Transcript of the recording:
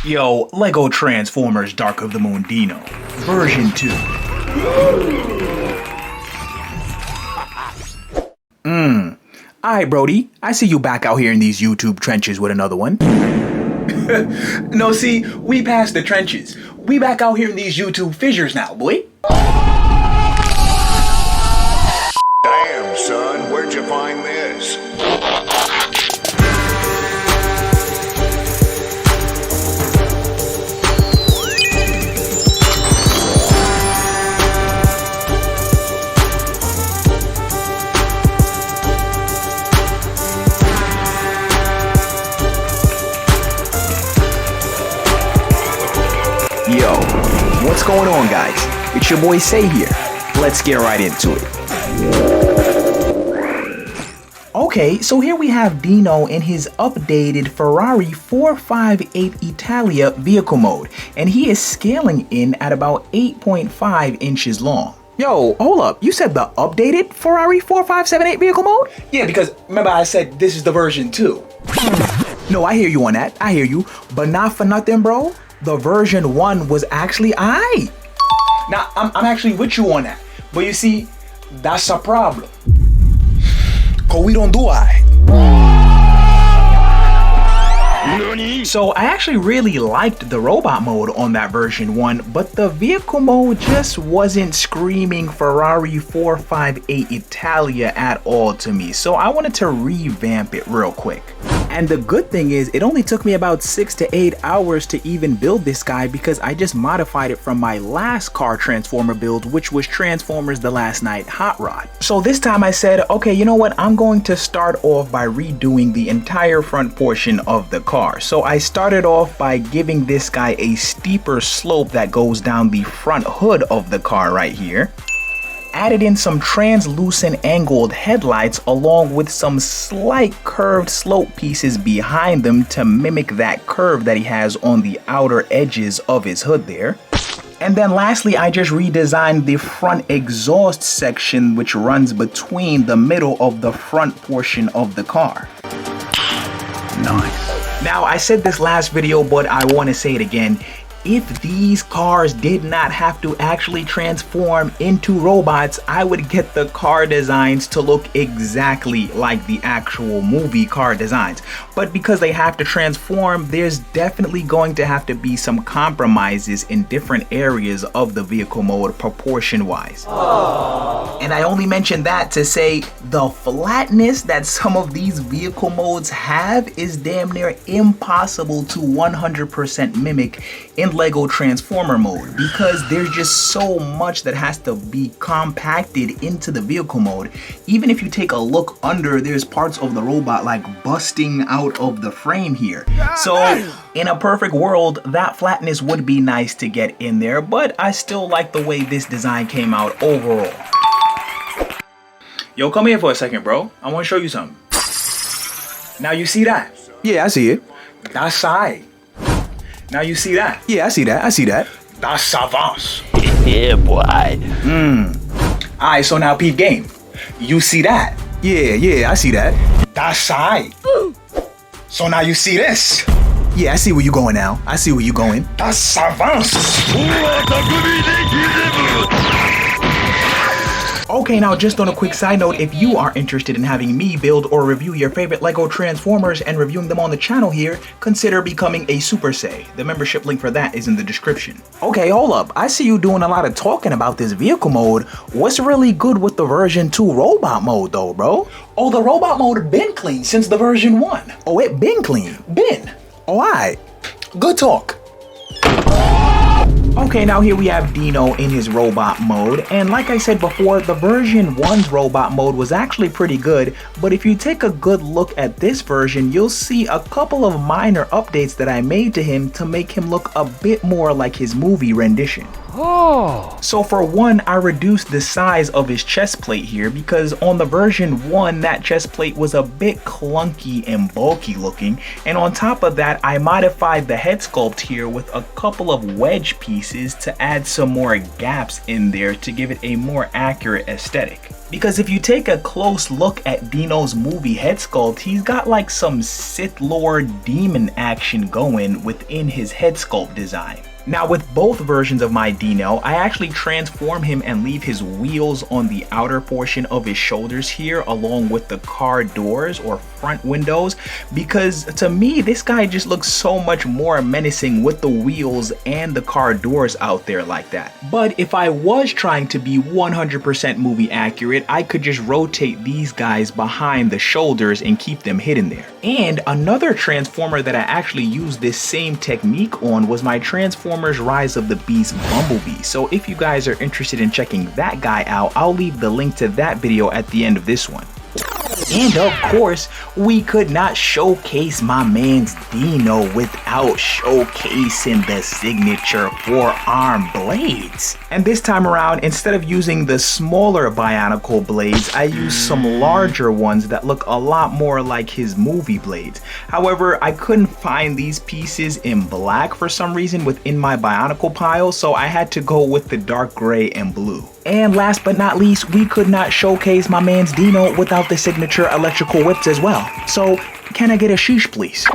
Yo, Lego Transformers Dark of the Moon Dino, version 2. Alright, Brody, I see you back out here in these YouTube trenches with another one. No, see, we passed the trenches. We back out here in these YouTube fissures now, boy. Damn, son, where'd you find this? Yo, what's going on, guys? It's your boy Say here. Let's get right into it. Okay, so here we have Dino in his updated Ferrari 458 Italia vehicle mode, and he is scaling in at about 8.5 inches long. Yo, hold up, you said the updated Ferrari 4578 vehicle mode? Yeah, because remember I said this is the version 2. No, I hear you on that, I hear you, but not for nothing, bro. The version 1 was actually aight. Now, I'm actually with you on that. But you see, that's a problem. Cause we don't do aight. So I actually really liked the robot mode on that version 1, but the vehicle mode just wasn't screaming Ferrari 458 Italia at all to me. So I wanted to revamp it real quick. And the good thing is it only took me about 6 to 8 hours to even build this guy because I just modified it from my last car transformer build, which was Transformers The Last Night Hot Rod. So this time I said, okay, you know what? I'm going to start off by redoing the entire front portion of the car. So I started off by giving this guy a steeper slope that goes down the front hood of the car right here. Added in some translucent angled headlights along with some slight curved slope pieces behind them to mimic that curve that he has on the outer edges of his hood there. And then lastly, I just redesigned the front exhaust section which runs between the middle of the front portion of the car. Nice. Now, I said this last video, but I want to say it again. If these cars did not have to actually transform into robots, I would get the car designs to look exactly like the actual movie car designs. But because they have to transform, there's definitely going to have to be some compromises in different areas of the vehicle mode proportion-wise. And I only mention that to say the flatness that some of these vehicle modes have is damn near impossible to 100% mimic in Lego Transformer mode because there's just so much that has to be compacted into the vehicle mode. Even if you take a look under, there's parts of the robot like busting out of the frame here. So in a perfect world, that flatness would be nice to get in there, but I still like the way this design came out overall. Yo, come here for a second, bro. I want to show you something. Now you see that? Yeah, I see it. That's aight. Now you see that? Yeah, I see that. I see that. That's avance. Yeah, boy. Alright, so now peep game. You see that? Yeah, I see that. That's aight. So now you see this? Yeah, I see where you going now. I see where you going. That's avance. Okay, now just on a quick side note, if you are interested in having me build or review your favorite Lego Transformers and reviewing them on the channel here, consider becoming a Super Say. The membership link for that is in the description. Okay, hold up. I see you doing a lot of talking about this vehicle mode. What's really good with the version 2 robot mode though, bro? Oh, the robot mode been clean since the version 1. Oh, it been clean? Been. Oh, alright. Good talk. Okay, now here we have Dino in his robot mode, and like I said before, the version 1's robot mode was actually pretty good, but if you take a good look at this version, you'll see a couple of minor updates that I made to him to make him look a bit more like his movie rendition. Oh. So for one, I reduced the size of his chest plate here because on the version 1, that chest plate was a bit clunky and bulky looking, and on top of that, I modified the head sculpt here with a couple of wedge pieces to add some more gaps in there to give it a more accurate aesthetic. Because if you take a close look at Dino's movie head sculpt, he's got like some Sith Lord demon action going within his head sculpt design. Now with both versions of my Dino, I actually transform him and leave his wheels on the outer portion of his shoulders here along with the car doors or front windows, because to me this guy just looks so much more menacing with the wheels and the car doors out there like that. But if I was trying to be 100% movie accurate, I could just rotate these guys behind the shoulders and keep them hidden there. And another Transformer that I actually used this same technique on was my Transformers Rise of the Beast Bumblebee. So if you guys are interested in checking that guy out, I'll leave the link to that video at the end of this one. And of course, we could not showcase my man's Dino without showcasing the signature forearm blades. And this time around, instead of using the smaller Bionicle blades, I used some larger ones that look a lot more like his movie blades. However, I couldn't find these pieces in black for some reason within my Bionicle pile, so I had to go with the dark gray and blue. And last but not least, we could not showcase my man's Dino without the signature electrical whips as well. So, can I get a sheesh please?